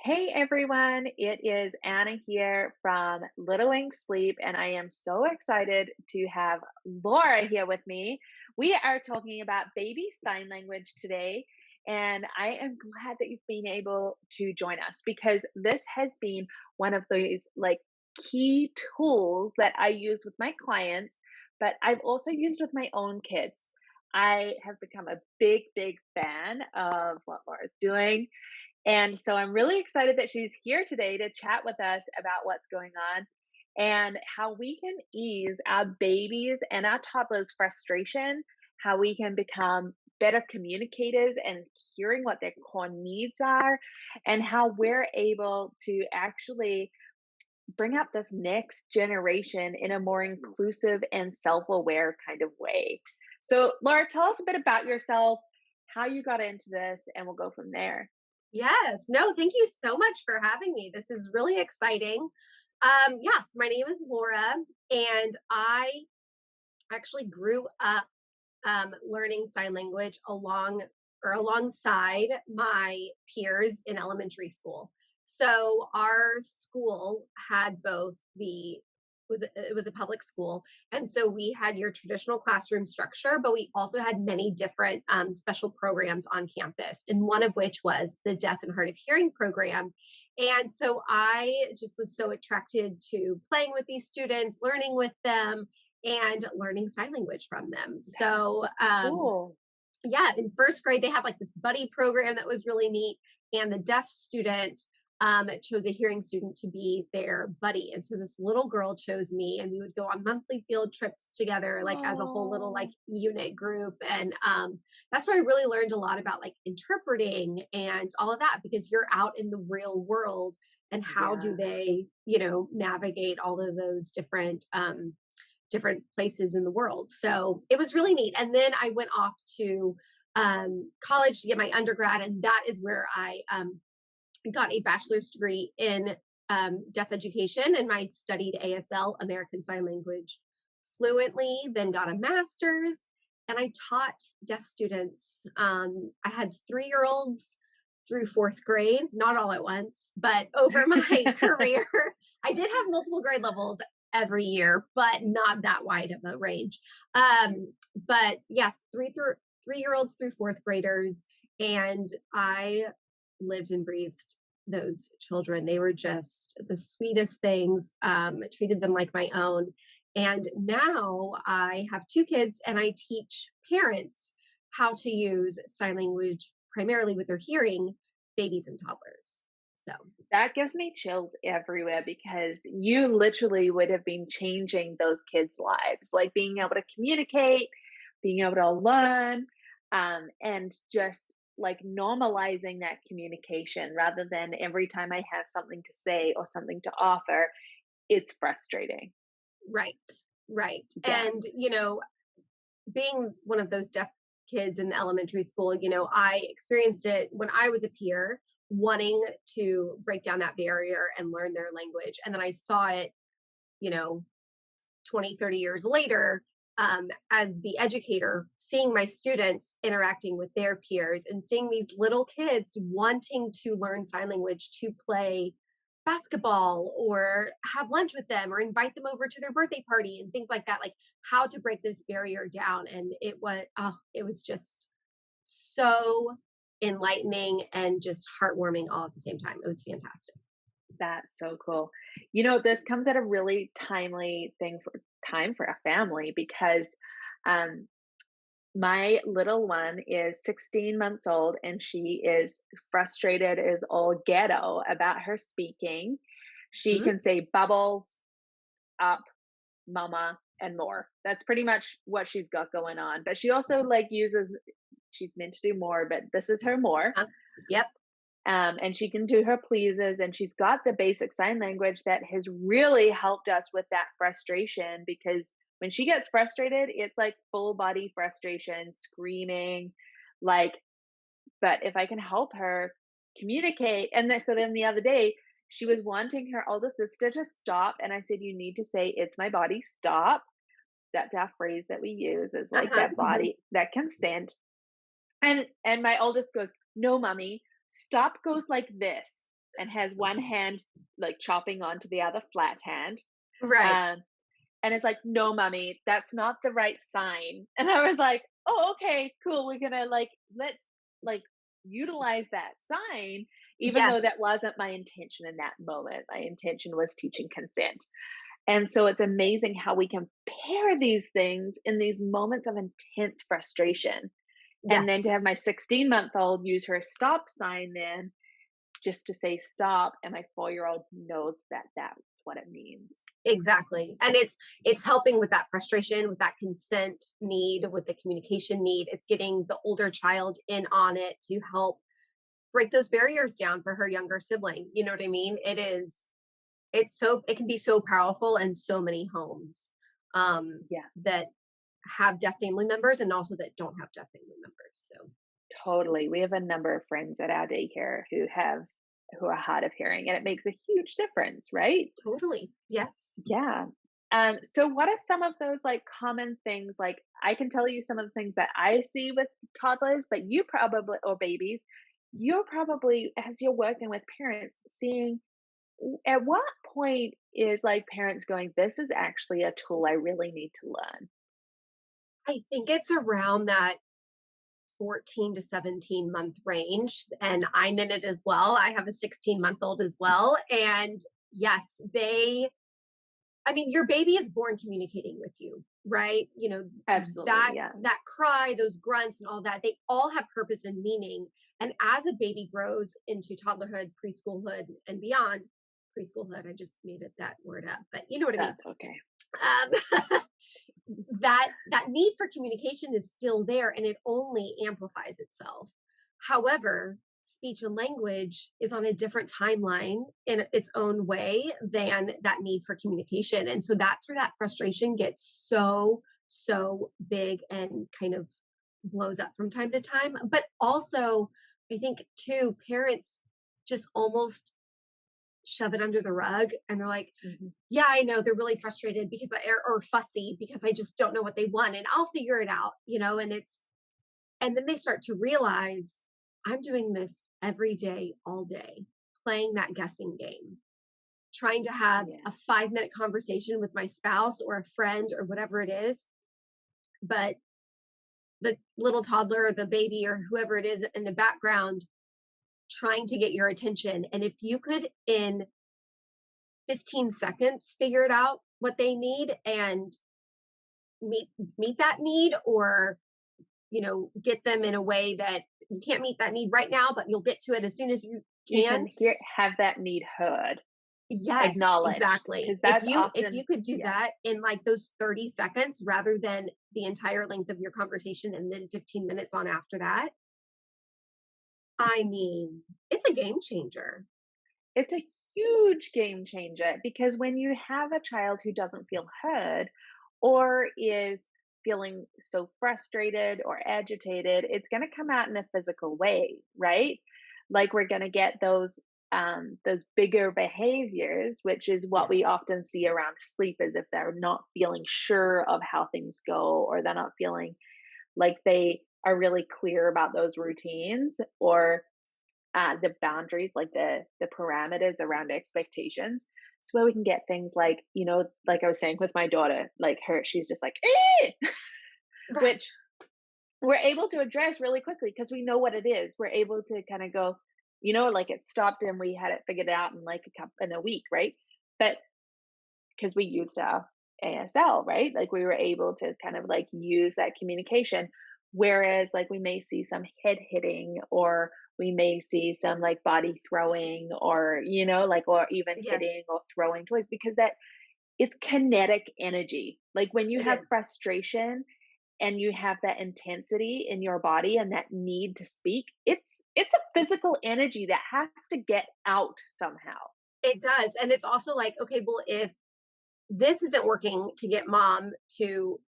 Hey everyone, it is Anna here from Little Wing Sleep, and I am so excited to have Laura here with me. We are talking about baby sign language today, and I am glad that you've been able to join us because this has been one of those key tools that I use with my clients, but I've also used with my own kids. I have become a big fan of what Laura's doing, and so I'm really excited that she's here today to chat with us about what's going on and how we can ease our babies and our toddlers' frustration, how we can become better communicators and hearing what their core needs are, and how we're able to actually bring up this next generation in a more inclusive and self aware kind of way. So, Laura, tell us a bit about yourself, how you got into this, and we'll go from there. Yes. No, thank you so much for having me. This is really exciting. Yes, my name is Laura, and I actually grew up learning sign language alongside my peers in elementary school. So our school had both the it was a public school, and so we had your traditional classroom structure, but we also had many different special programs on campus, and one of which was the deaf and hard of hearing program. And so I just was so attracted to playing with these students, learning with them, and learning sign language from them. That's So, so cool. yeah, in first grade, they had like this buddy program that was really neat. And the deaf student chose a hearing student to be their buddy. And so this little girl chose me, and we would go on monthly field trips together, like as a whole little like Oh, unit group. And that's where I really learned a lot about like interpreting and all of that, because you're out in the real world, and how do yeah. they, navigate all of those different places in the world. So it was really neat. And then I went off to college to get my undergrad, and that is where I got a bachelor's degree in deaf education, and I studied ASL, American Sign Language, fluently. Then got a master's, and I taught deaf students. I had 3 year olds through fourth grade, not all at once, but over my career, I did have multiple grade levels every year, but not that wide of a range. But yes, 3 year olds through fourth graders, and I lived and breathed those children. They were just the sweetest things. Treated them like my own. And now I have 2 kids, and I teach parents how to use sign language primarily with their hearing, babies and toddlers. So, That gives me chills everywhere because you literally would have been changing those kids' lives, like being able to communicate, being able to learn, and just like normalizing that communication rather than every time I have something to say or something to offer, it's frustrating. right, right. Yeah. And, being one of those deaf kids in elementary school, I experienced it when I was a peer, wanting to break down that barrier and learn their language. And then I saw it, you know, 20, 30 years later, as the educator, seeing my students interacting with their peers and seeing these little kids wanting to learn sign language to play basketball or have lunch with them or invite them over to their birthday party and things like that, like how to break this barrier down. And it was just so enlightening and just heartwarming all at the same time. It was fantastic. That's so cool. This comes at a really timely time for a family because um my little one is 16 months old and she is frustrated as all ghetto about her speaking. She Mhm. can say bubbles, up, mama, and more. That's pretty much what she's got going on. But she also uses she's meant to do more, but this is her more. Uh, yep. And she can do her pleases, and she's got the basic sign language that has really helped us with that frustration because when she gets frustrated, it's like full body frustration, screaming, like, but if I can help her communicate, and then so then the other day, she was wanting her older sister to stop, and I said, "You need to say, 'It's my body, stop.'" That's our phrase that we use is like Uh-huh. that body, that consent. And my oldest goes, "No, mommy, stop goes like this." and has one hand like chopping onto the other flat hand. Right. Um, and it's like, "No, mommy, that's not the right sign." And I was like, "Oh, okay, cool. We're gonna like let's like utilize that sign, even though that Yes. wasn't my intention in that moment. My intention was teaching consent." And so it's amazing how we can pair these things in these moments of intense frustration. And then to Yes. have my 16-month-old use her stop sign then just to say stop, and my 4-year-old knows that that's what it means. Exactly. And it's helping with that frustration, with that consent need, with the communication need. It's getting the older child in on it to help break those barriers down for her younger sibling. You know what I mean? It can be so powerful in so many homes Yeah. that have deaf family members and also that don't have deaf family members. So Totally. We have a number of friends at our daycare who are hard of hearing, and it makes a huge difference, right? totally. Yes. Yeah. So what are some of those like common things? Like I can tell you some of the things that I see with toddlers, but you probably or babies, you're probably as you're working with parents seeing at what point is like parents going, this is actually a tool I really need to learn. I think it's around that 14 to 17-month range, and I'm in it as well. I have a 16-month-old as well, and yes, I mean, your baby is born communicating with you, right? Absolutely. That Yeah. that cry, those grunts and all that, they all have purpose and meaning. And as a baby grows into toddlerhood, preschoolhood, and beyond, preschoolhood, I just made it that word up, but you know what I mean. That's okay. Um, that need for communication is still there and it only amplifies itself. However, speech and language is on a different timeline in its own way than that need for communication. And so that's where that frustration gets so big and kind of blows up from time to time. But also, I think too, parents just almost shove it under the rug and they're like, Mhm. yeah, I know they're really frustrated because or fussy because I just don't know what they want and I'll figure it out, and then they start to realize I'm doing this every day, all day, playing that guessing game, trying to have Yeah. a 5-minute conversation with my spouse or a friend or whatever it is. But the little toddler or the baby or whoever it is in the background trying to get your attention. And if you could, in 15 seconds, figure it out what they need and meet meet that need, or get them in a way that you can't meet that need right now but you'll get to it as soon as you You can. can have that need heard, Yes, acknowledged, exactly. because if that's you if often you could do yeah. that in like those 30 seconds rather than the entire length of your conversation and then 15 minutes on after that, I mean, it's a game changer. It's a huge game changer because when you have a child who doesn't feel heard or is feeling so frustrated or agitated, it's going to come out in a physical way, right? Like we're going to get those bigger behaviors, which is what Yes. we often see around sleep, is if they're not feeling sure of how things go or they're not feeling like they are really clear about those routines or the boundaries, like the parameters around expectations. So where we can get things like, like I was saying with my daughter, like she's just like, eh! Right. Which we're able to address really quickly because we know what it is. We're able to kind of go, like it stopped and we had it figured out in like in a week, right? But because we used our ASL, right? Like we were able to kind of like use that communication. Whereas like we may see some head hitting or we may see some like body throwing or, like, or even Yes, hitting or throwing toys because that it's kinetic energy. Like when you it have is. frustration and you have that intensity in your body and that need to speak, it's a physical energy that has to get out somehow. It does. And it's also like, okay, well, if this isn't working to get mom to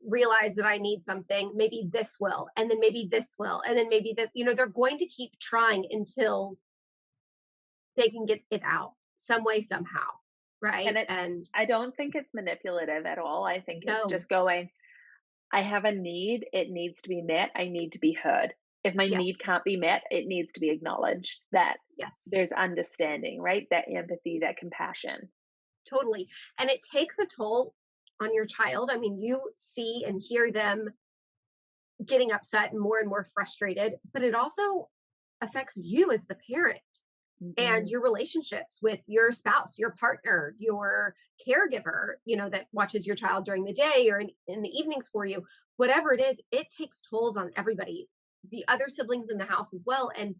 realize that I need something, maybe this will, and then maybe this will, and then maybe this, they're going to keep trying until they can get it out some way, somehow. And Right. And I don't think it's manipulative at all. I think it's no, just going, I have a need, it needs to be met, I need to be heard. If my Yes. need can't be met, it needs to be acknowledged that Yes. there's understanding, right? That empathy, that compassion. Totally. And it takes a toll on your child. I mean, you see and hear them getting upset and more frustrated, but it also affects you as the parent and Mhm. your relationships with your spouse, your partner, your caregiver, that watches your child during the day or in the evenings for you. Whatever it is, it takes tolls on everybody, the other siblings in the house as well. And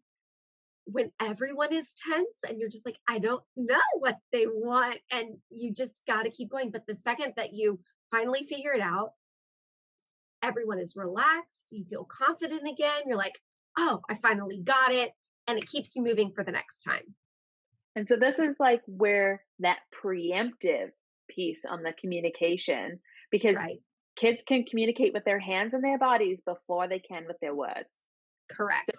when everyone is tense and you're just like, I don't know what they want, and you just got to keep going. But the second that you finally figure it out, everyone is relaxed, you feel confident again. You're like, oh, I finally got it. And it keeps you moving for the next time. And so this is like where that preemptive piece on the communication, because Right. kids can communicate with their hands and their bodies before they can with their words. So Correct.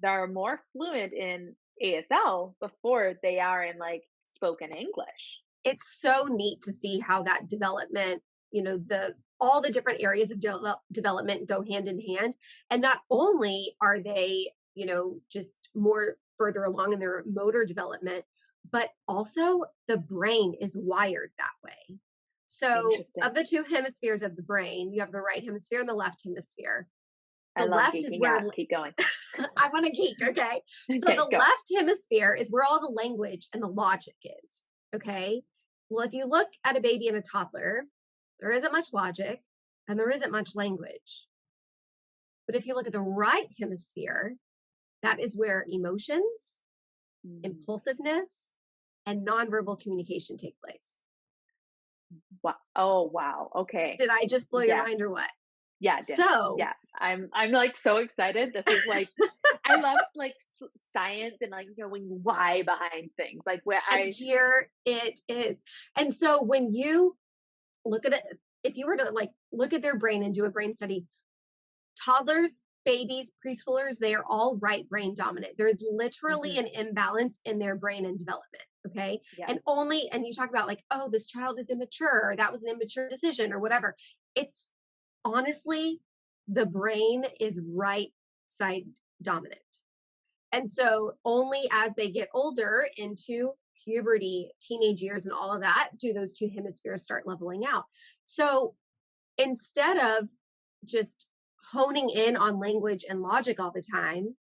they're more fluent in ASL before they are in like spoken English. It's so neat to see how that development, the all the different areas of development go hand in hand. And not only are they, just more further along in their motor development, but also the brain is wired that way. So, Interesting. of the two hemispheres of the brain, you have the right hemisphere and the left hemisphere. I The love left is geeking where out. Keep going. I want to geek, okay? So the Okay, go. left hemisphere is where all the language and the logic is, okay? Well, if you look at a baby and a toddler, there isn't much logic and there isn't much language. But if you look at the right hemisphere, that is where emotions, Mm. impulsiveness, and nonverbal communication take place. Wow. Oh, wow. Okay. Did I just blow your Yeah. mind or what? Yeah, it did. So, Yeah. I'm like so excited. This is like I love like science and like knowing why behind things. Like where and I here it is. And so when you look at it, if you were to like look at their brain and do a brain study, toddlers, babies, preschoolers, they are all right brain dominant. There is literally Mhm. an imbalance in their brain and development. Okay. Yeah. And you talk about like, oh, this child is immature, or that was an immature decision, or whatever. It's honestly, the brain is right side dominant. And so only as they get older into puberty, teenage years, and all of that, do those two hemispheres start leveling out. So instead of just honing in on language and logic all the time,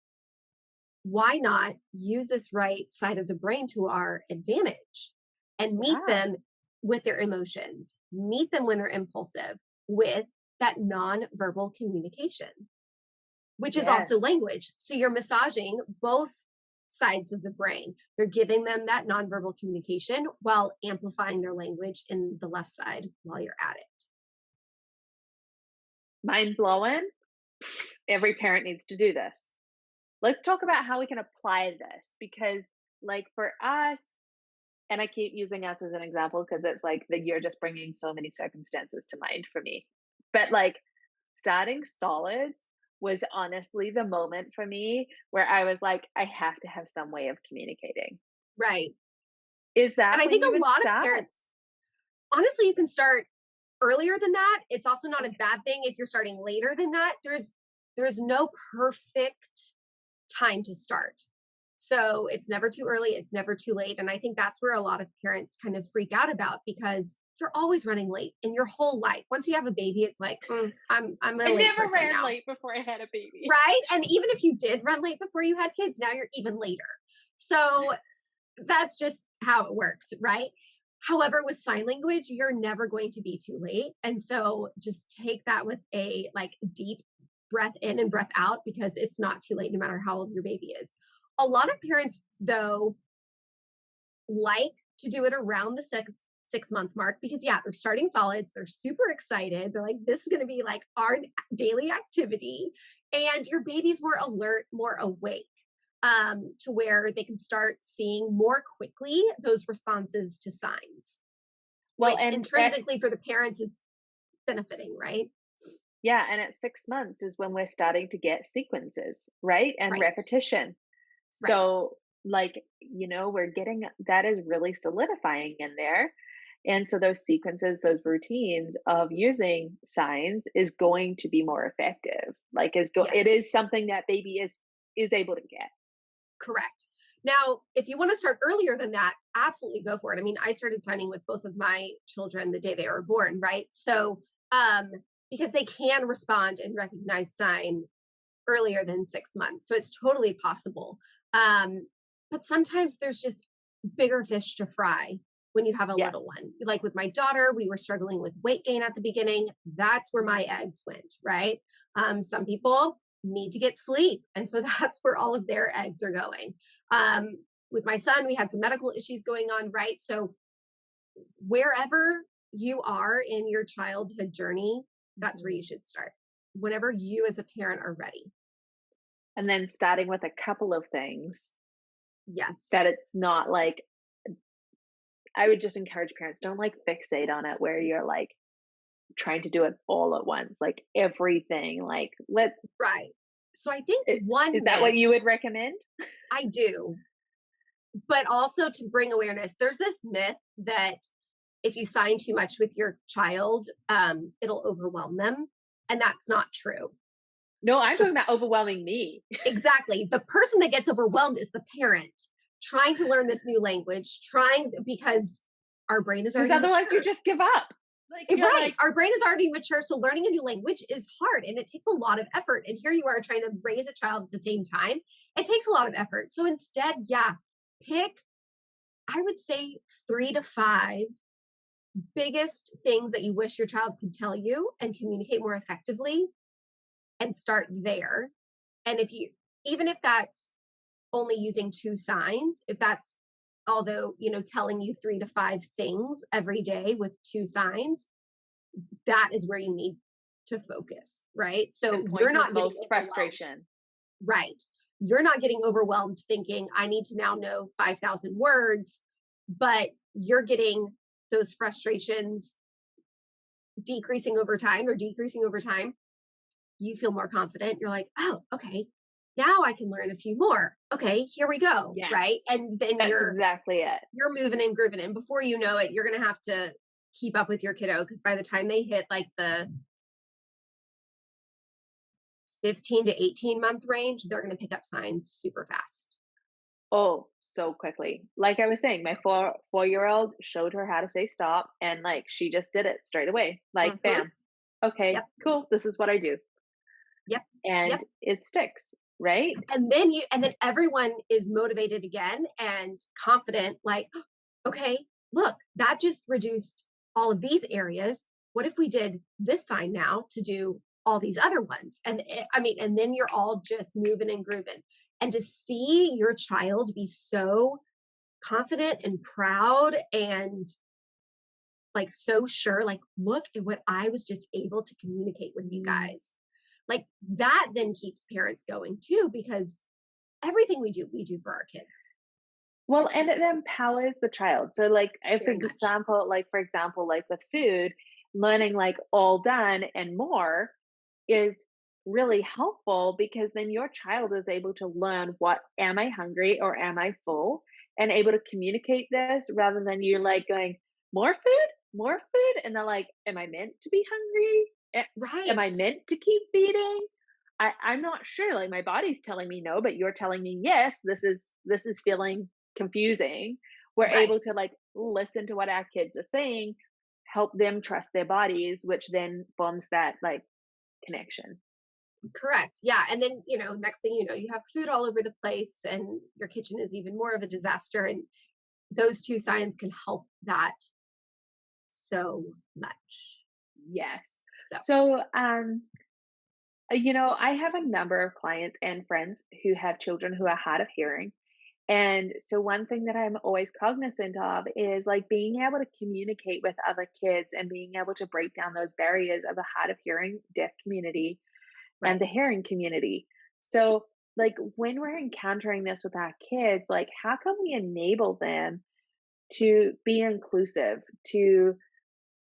why not use this right side of the brain to our advantage and meet Yeah. them with their emotions, meet them when they're impulsive with that nonverbal communication, which is also Yes. language. So you're massaging both sides of the brain. You're giving them that nonverbal communication while amplifying their language in the left side while you're at it. Mind blowing. Every parent needs to do this. Let's talk about how we can apply this because like for us, and I keep using us as an example because it's like that you're just bringing so many circumstances to mind for me. But like starting solids was honestly the moment for me where I was like, I have to have some way of communicating. Right. Is And that I when think you a would lot of start? parents, honestly, you can start earlier than that. It's also not a Okay. bad thing if you're starting later than that. There's no perfect time to start. So it's never too early, it's never too late. And I think that's where a lot of parents kind of freak out about because you're always running late in your whole life. Once you have a baby, it's like, I'm a I late never person ran now. late before I had a baby. Right. And even if you did run late before you had kids, now you're even later. So that's just how it works, right? However, with sign language, you're never going to be too late. And so just take that with a like deep breath in and breath out because it's not too late no matter how old your baby is. A lot of parents though like to do it around the 6 month mark because yeah, they're starting solids, they're super excited. They're like this is going to be like our daily activity and your baby's more alert, more awake to where they can start seeing more quickly those responses to signs, Well, which and intrinsically for the parents is benefiting, right? yeah, and at 6 months is when we're starting to get sequences, right? And Right, repetition. right. So, like, we're getting that is really solidifying in there. And so those sequences, those routines of using signs is going to be more effective. Like it Yes. is something that baby is able to get. Correct. Now, if you want to start earlier than that, absolutely go for it. I mean, I started signing with both of my children the day they were born, right? So, um, because they can respond and recognize sign earlier than 6 months. So it's totally possible. Um, but sometimes there's just bigger fish to fry when you have a Yeah. little one. Like with my daughter, we were struggling with weight gain at the beginning. That's where my eggs went, right? Some people need to get sleep. And so that's where all of their eggs are going. Um, with my son, we had some medical issues going on, right? So wherever you are in your childhood journey, that's where Mhm. you should start. Whenever you as a parent are ready. And then starting with a couple of things Yes. that it's not like I would just encourage parents, don't like fixate on it where you're like trying to do it all at once, like everything. Like Right. So I think it, is one that what myth you would recommend? I do, but also to bring awareness, there's this myth that if you sign too much with your child, it'll overwhelm them. And that's not true. No, I'm The, talking about overwhelming me. exactly. The person that gets overwhelmed is the parent trying to learn this new language, because our brain is Because already otherwise you mature. just give up. Like you're Right. like, Our brain is already mature. So learning a new language is hard and it takes a lot of effort. And here you are trying to raise a child at the same time. It takes a lot of effort. So instead, yeah, pick, I would say 3 to 5 biggest things that you wish your child could tell you and communicate more effectively and start there. And even if that's only using 2 signs, if that's, although, telling you 3 to 5 things every day with 2 signs, that is where you need to focus, right? So and you're point of not getting most overwhelmed, frustration. right? You're not getting overwhelmed thinking, I need to now know 5,000 words, but you're getting those frustrations decreasing over time. They're decreasing over time. You feel more confident. You're like, oh, okay, now I can learn a few more. Okay, here we go, Yes, right? And then that's you're exactly it. you're moving and grooving, and before you know it, you're gonna have to keep up with your kiddo because by the time they hit like the 15 to 18-month range, they're going to pick up signs super fast. Oh, so quickly. Like I was saying, my four-year-old showed her how to say stop, and like she just did it straight away. Like, Mhm. bam. Okay, Yep. cool. This is what I do. Yep. And Yep. it sticks, right? And then everyone is motivated again and confident, like, okay, look, that just reduced all of these areas. What if we did this sign now to do all these other ones? I mean, and then you're all just moving and grooving. And to see your child be so confident and proud and like so sure, like, look at what I was just able to communicate with you Mm. guys. Like that then keeps parents going too, because everything we do for our kids. Well, and it empowers the child. So, like, if Very much. for example, like with food, learning like all done and more is really helpful because then your child is able to learn what am I hungry or am I full and able to communicate this rather than you like going more food, and they're like, am I meant to be hungry? Am I Right. meant to keep feeding? I'm not sure. Like my body's telling me no, but you're telling me yes. This is feeling confusing. We're able Right. to like listen to what our kids are saying, help them trust their bodies, which then forms that like connection. Correct. Yeah. And then, next thing you know, you have food all over the place and your kitchen is even more of a disaster. And those 2 signs can help that so much. Yes. So, So, I have a number of clients and friends who have children who are hard of hearing. And so, one thing that I'm always cognizant of is like being able to communicate with other kids and being able to break down those barriers of the hard of hearing deaf community and right. the hearing community. So, like, when we're encountering this with our kids, like, how can we enable them to be inclusive, to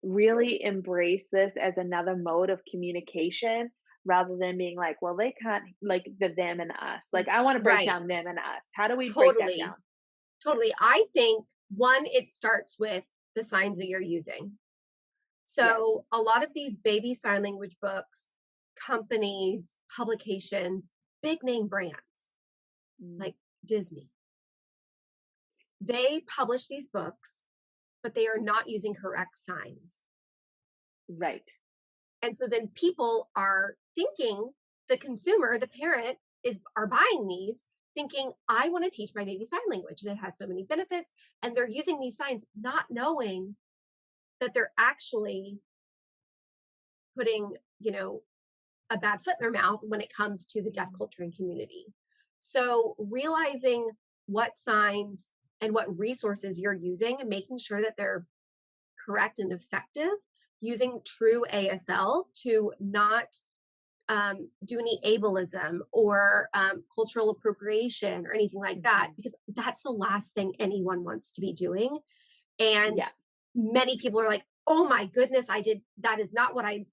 really embrace this as another mode of communication rather than being like, well, they can't, like the them and us. Like, I want to break Right. down them and us. How do we break that down? Totally. Totally. I think one, it starts with the signs that you're using. Yes. So a lot of these baby sign language books, companies, publications, big name brands Mm, like Disney, they publish these books, but they are not using correct signs. right. And so then people are thinking, the consumer, the parent is are buying these thinking, I want to teach my baby sign language and it has so many benefits. And they're using these signs not knowing that they're actually putting, a bad foot in their mouth when it comes to the deaf Mm, culture and community. So realizing what signs and what resources you're using and making sure that they're correct and effective, using true ASL to not do any ableism or cultural appropriation or anything like that, mhm. because that's the last thing anyone wants to be doing. And Yeah. many people are like, oh my goodness, that is not what I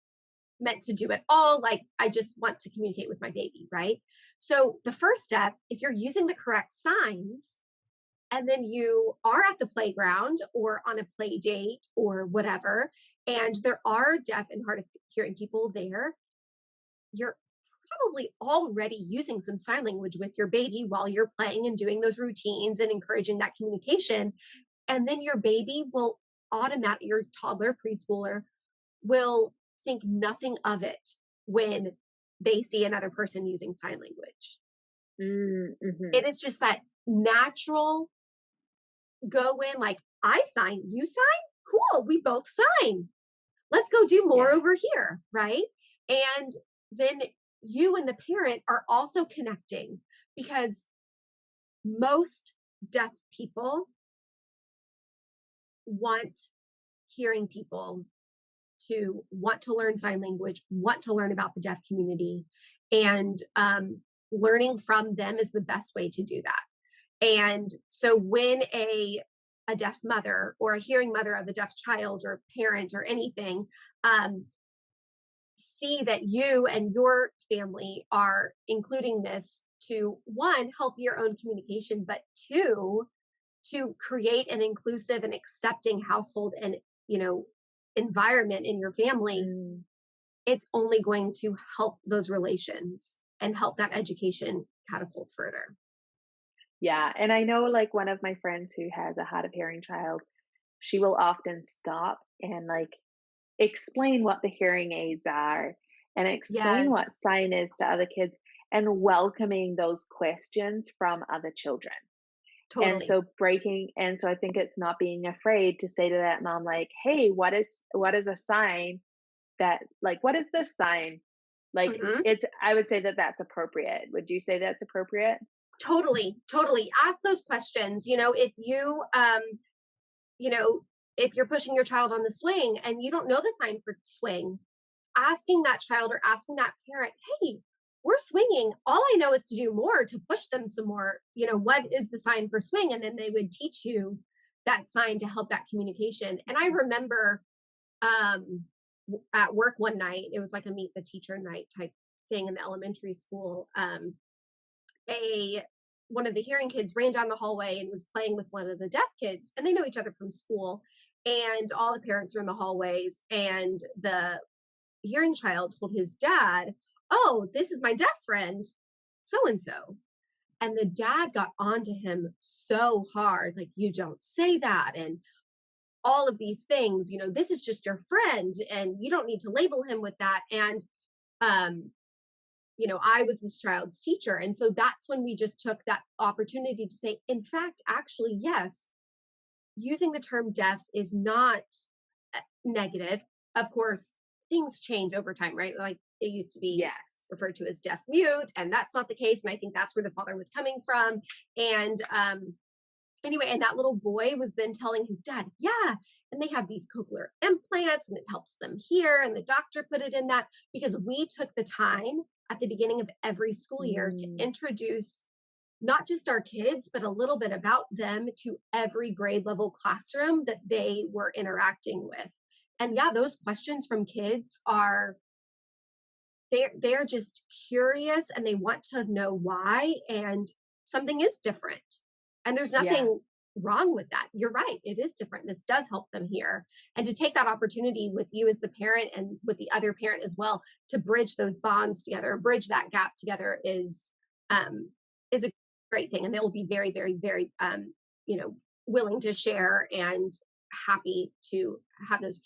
meant to do at all. Like, I just want to communicate with my baby, right? So, the first step, if you're using the correct signs, and then you are at the playground or on a play date or whatever, and there are deaf and hard of hearing people there, you're probably already using some sign language with your baby while you're playing and doing those routines and encouraging that communication. And then your baby will your toddler, preschooler will think nothing of it when they see another person using sign language. Mm, mhm. It is just that natural go in, like, I sign, you sign? Cool, we both sign. Let's go do more Yeah. over here, right? And then you and the parent are also connecting because most deaf people want hearing people to want to learn sign language, want to learn about the deaf community, and learning from them is the best way to do that. And so when a deaf mother or a hearing mother of a deaf child or parent or anything um, see that you and your family are including this to one help your own communication, but two to create an inclusive and accepting household and you know environment in your family, Mm. it's only going to help those relations and help that education catapult further. Yeah, and I know, like, one of my friends who has a hard of hearing child, she will often stop and, like, explain what the hearing aids are and explain Yes, what sign is to other kids and welcoming those questions from other children. totally. And so I think it's not being afraid to say to that mom, like, "Hey, what is a sign that like, what is this sign?" Like, Mhm. it's I would say that that's appropriate. Would you say that's appropriate? Totally, totally. Ask those questions. You know, if you're pushing your child on the swing and you don't know the sign for swing, asking that child or asking that parent, hey, we're swinging. All I know is to do more to push them some more. What is the sign for swing? And then they would teach you that sign to help that communication. And I remember at work one night, it was like a meet the teacher night type thing in the elementary school. A One of the hearing kids ran down the hallway and was playing with one of the deaf kids, and they know each other from school. And all the parents were in the hallways, and the hearing child told his dad, "Oh, this is my deaf friend, so and so." And the dad got onto him so hard, like, you don't say that. And all of these things, this is just your friend and you don't need to label him with that. And, um, I was this child's teacher. And so that's when we just took that opportunity to say, in fact, actually, yes, using the term deaf is not negative. Of course, things change over time, right? Like it used to be Yes. referred to as deaf mute, and that's not the case. And I think that's where the father was coming from. And anyway, and that little boy was then telling his dad, yeah, and they have these cochlear implants and it helps them hear. And the doctor put it in that because we took the time at the beginning of every school year to Mm, introduce not just our kids, but a little bit about them to every grade level classroom that they were interacting with. And yeah, those questions from kids are they're just curious and they want to know why and something is different. And there's yeah. nothing wrong with that. You're right. It is different. This does help them here. And to take that opportunity with you as the parent and with the other parent as well to bridge those bonds together, bridge that gap together is a great thing. And they will be very, very, very you know, willing to share and happy to have those,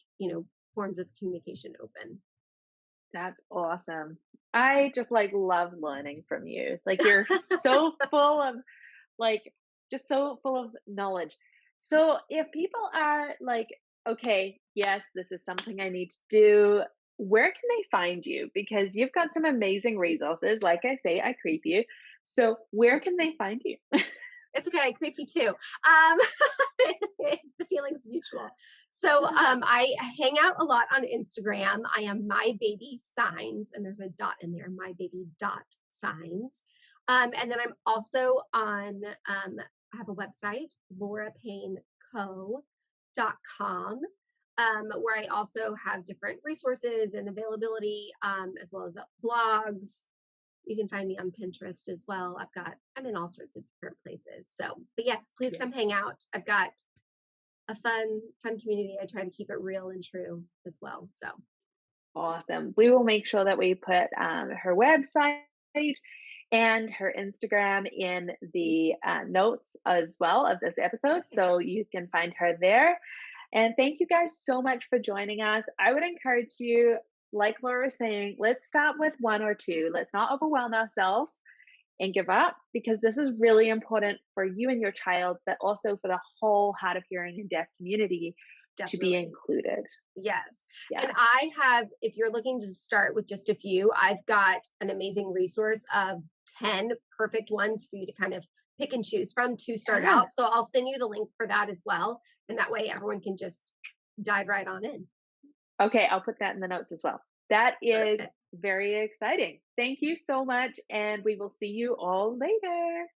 forms of communication open. That's awesome. I just like love learning from you. Like you're so full of like just so full of knowledge. So if people are like, okay, yes, this is something I need to do, where can they find you? Because you've got some amazing resources. Like I say, I creep you. So where can they find you? It's okay. I creep you too. The feeling's mutual. So I hang out a lot on Instagram. I am my baby signs, and there's a dot in there. My baby dot signs. And then I'm also on. I have a website, laurapayneco.com, where I also have different resources and availability, as well as blogs. You can find me on Pinterest as well. I'm in all sorts of different places. So, but yes, please Yeah. come hang out. I've got a fun community. I try to keep it real and true as well. So, Awesome. We will make sure that we put her website and her Instagram in the notes as well of this episode. So you can find her there. And thank you guys so much for joining us. I would encourage you, like Laura was saying, let's start with one or two. Let's not overwhelm ourselves and give up because this is really important for you and your child, but also for the whole hard of hearing and deaf community to be definitely. included. Yes. And Yeah. I have, if you're looking to start with just a few, I've got an amazing resource of 10 perfect ones for you to kind of pick and choose from to start Yeah. out. So I'll send you the link for that as well. And that way everyone can just dive right on in. Okay, I'll put that in the notes as well. That is Perfect. very exciting. Thank you so much, and we will see you all later.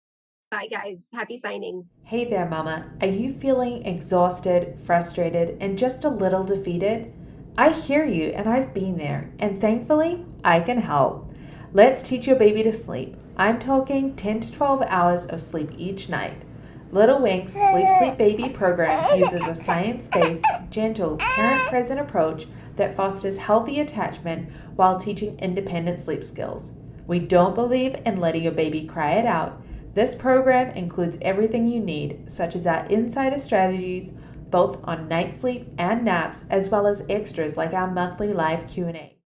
Bye, guys. Happy signing. Hey there, Mama. Are you feeling exhausted, frustrated, and just a little defeated? I hear you, and I've been there, and thankfully, I can help. Let's teach your baby to sleep. I'm talking 10 to 12 hours of sleep each night. Little Wink's Sleep Sleep Baby program uses a science-based, gentle, parent-present approach that fosters healthy attachment while teaching independent sleep skills. We don't believe in letting your baby cry it out. This program includes everything you need, such as our insider strategies, both on night sleep and naps, as well as extras like our monthly live Q&A.